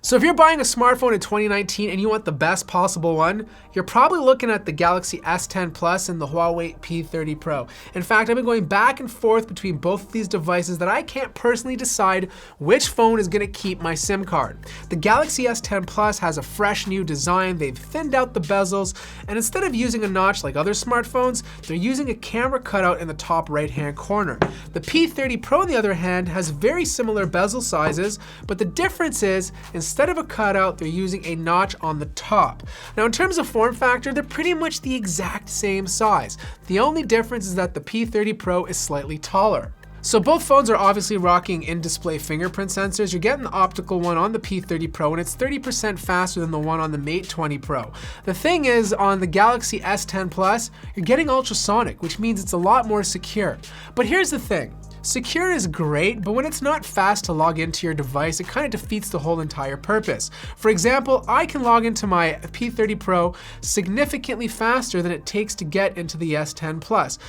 So if you're buying a smartphone in 2019 and you want the best possible one, you're probably looking at the Galaxy S10 Plus and the Huawei P30 Pro. In fact, I've been going back and forth between both of these devices that I can't personally decide which phone is gonna keep my SIM card. The Galaxy S10 Plus has a fresh new design, they've thinned out the bezels, and instead of using a notch like other smartphones, they're using a camera cutout in the top right-hand corner. The P30 Pro, on the other hand, has very similar bezel sizes, but the difference is, instead of a cutout, they're using a notch on the top. Now, in terms of form factor, they're pretty much the exact same size. The only difference is that the P30 Pro is slightly taller. So both phones are obviously rocking in-display fingerprint sensors. You're getting the optical one on the P30 Pro, and it's 30% faster than the one on the Mate 20 Pro. The thing is, on the Galaxy S10 Plus, you're getting ultrasonic, which means it's a lot more secure. But here's the thing. Secure is great, but when it's not fast to log into your device, it kind of defeats the whole entire purpose. For example, I can log into my P30 Pro significantly faster than it takes to get into the S10 Plus.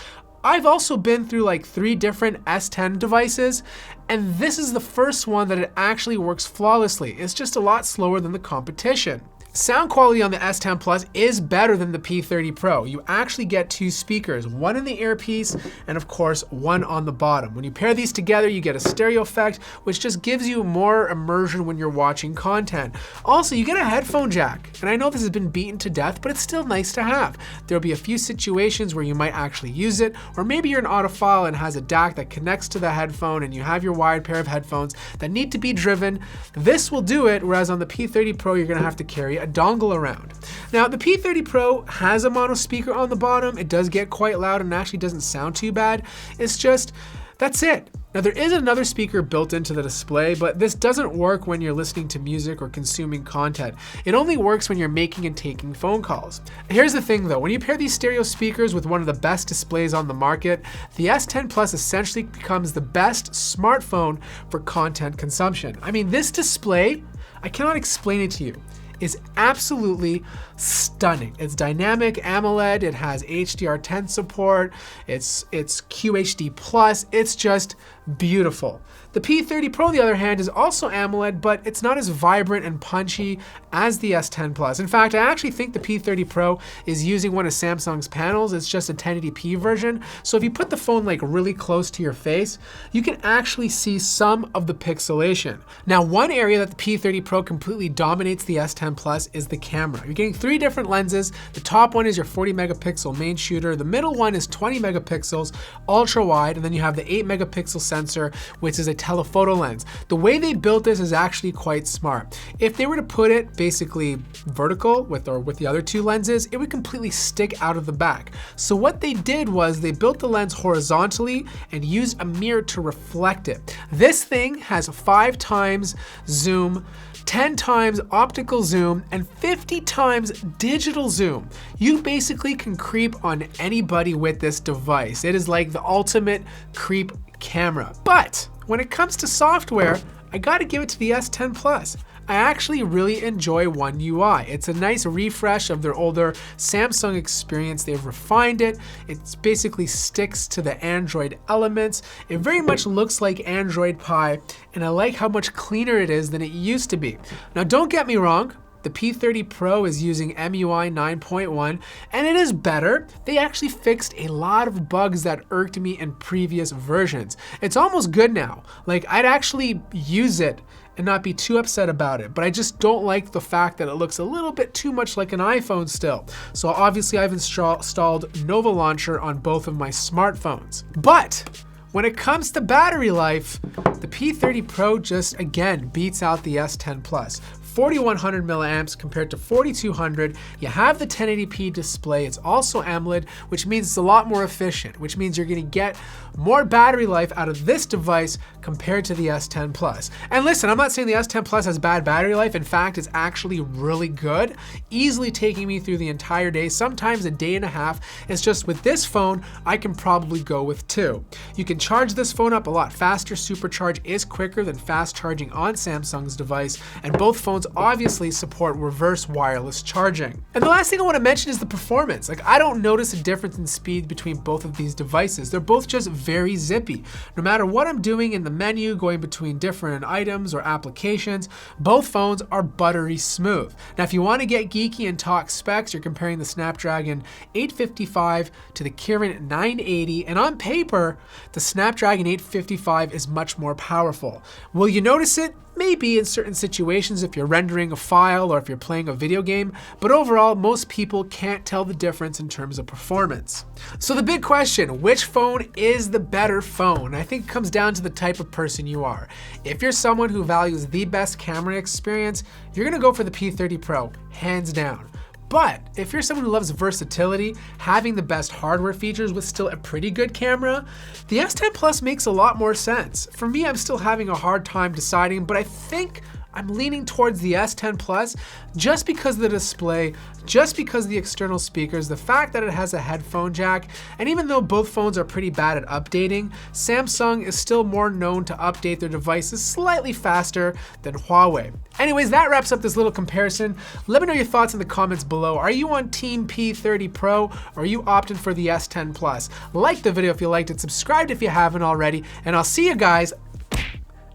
I've also been through like 3 different S10 devices, and this is the first one that it actually works flawlessly. It's just a lot slower than the competition. Sound quality on the S10 Plus is better than the P30 Pro. You actually get 2 speakers, one in the earpiece and of course one on the bottom. When you pair these together, you get a stereo effect, which just gives you more immersion when you're watching content. Also, you get a headphone jack, and I know this has been beaten to death, but it's still nice to have. There'll be a few situations where you might actually use it, or maybe you're an audiophile and has a DAC that connects to the headphone and you have your wired pair of headphones that need to be driven. This will do it, whereas on the P30 Pro, you're gonna have to carry a dongle around. Now, the P30 Pro has a mono speaker on the bottom. It does get quite loud and actually doesn't sound too bad. It's just, that's it. Now, there is another speaker built into the display, but this doesn't work when you're listening to music or consuming content. It only works when you're making and taking phone calls. Here's the thing though, when you pair these stereo speakers with one of the best displays on the market, the S10 Plus essentially becomes the best smartphone for content consumption. I mean, this display, I cannot explain it to you, is absolutely stunning. It's dynamic AMOLED, it has HDR10 support, it's QHD+, it's just beautiful. The P30 Pro, on the other hand, is also AMOLED, but it's not as vibrant and punchy as the S10 Plus. In fact, I actually think the P30 Pro is using one of Samsung's panels. It's just a 1080p version. So if you put the phone like really close to your face, you can actually see some of the pixelation. Now, one area that the P30 Pro completely dominates the S10 Plus is the camera. You're getting 3 different lenses. The top one is your 40 megapixel main shooter. The middle one is 20 megapixels, ultra wide, and then you have the 8 megapixel sensor, which is a telephoto lens. The way they built this is actually quite smart. If they were to put it basically vertical with the other 2 lenses, it would completely stick out of the back. So what they did was they built the lens horizontally and used a mirror to reflect it. This thing has 5 times zoom, 10 times optical zoom, and 50 times digital zoom. You basically can creep on anybody with this device. It is like the ultimate creep camera. But when it comes to software, I gotta give it to the S10 Plus. I actually really enjoy One UI. It's a nice refresh of their older Samsung experience. They've refined it. It basically sticks to the Android elements. It very much looks like Android Pie, and I like how much cleaner it is than it used to be. Now, don't get me wrong. The P30 Pro is using MUI 9.1, and it is better. They actually fixed a lot of bugs that irked me in previous versions. It's almost good now. Like, I'd actually use it and not be too upset about it, but I just don't like the fact that it looks a little bit too much like an iPhone still. So obviously I've installed Nova Launcher on both of my smartphones. But when it comes to battery life, the P30 Pro just again beats out the S10 Plus. 4100 milliamps compared to 4200. You have the 1080p display. It's also AMOLED, which means it's a lot more efficient, which means you're gonna get more battery life out of this device compared to the S10 Plus. And listen, I'm not saying the S10 Plus has bad battery life. In fact, it's actually really good, easily taking me through the entire day, sometimes a day and a half. It's just with this phone, I can probably go with 2. You can charge this phone up a lot faster. Supercharge is quicker than fast charging on Samsung's device, and both phones phones obviously support reverse wireless charging. And the last thing I want to mention is the performance. Like, I don't notice a difference in speed between both of these devices. They're both just very zippy. No matter what I'm doing in the menu, going between different items or applications, both phones are buttery smooth. Now, if you want to get geeky and talk specs, you're comparing the Snapdragon 855 to the Kirin 980, and on paper, the Snapdragon 855 is much more powerful. Will you notice it? Maybe in certain situations if you're rendering a file or if you're playing a video game, but overall, most people can't tell the difference in terms of performance. So the big question, which phone is the better phone? I think it comes down to the type of person you are. If you're someone who values the best camera experience, you're gonna go for the P30 Pro, hands down. But if you're someone who loves versatility, having the best hardware features with still a pretty good camera, the S10 Plus makes a lot more sense. For me, I'm still having a hard time deciding, but I think I'm leaning towards the S10 Plus just because of the display, just because of the external speakers, the fact that it has a headphone jack, and even though both phones are pretty bad at updating, Samsung is still more known to update their devices slightly faster than Huawei. Anyways, that wraps up this little comparison. Let me know your thoughts in the comments below. Are you on Team P30 Pro, or are you opting for the S10 Plus? Like the video if you liked it, subscribe if you haven't already, and I'll see you guys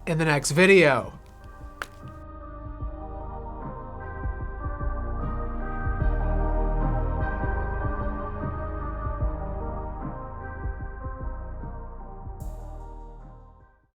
in the next video.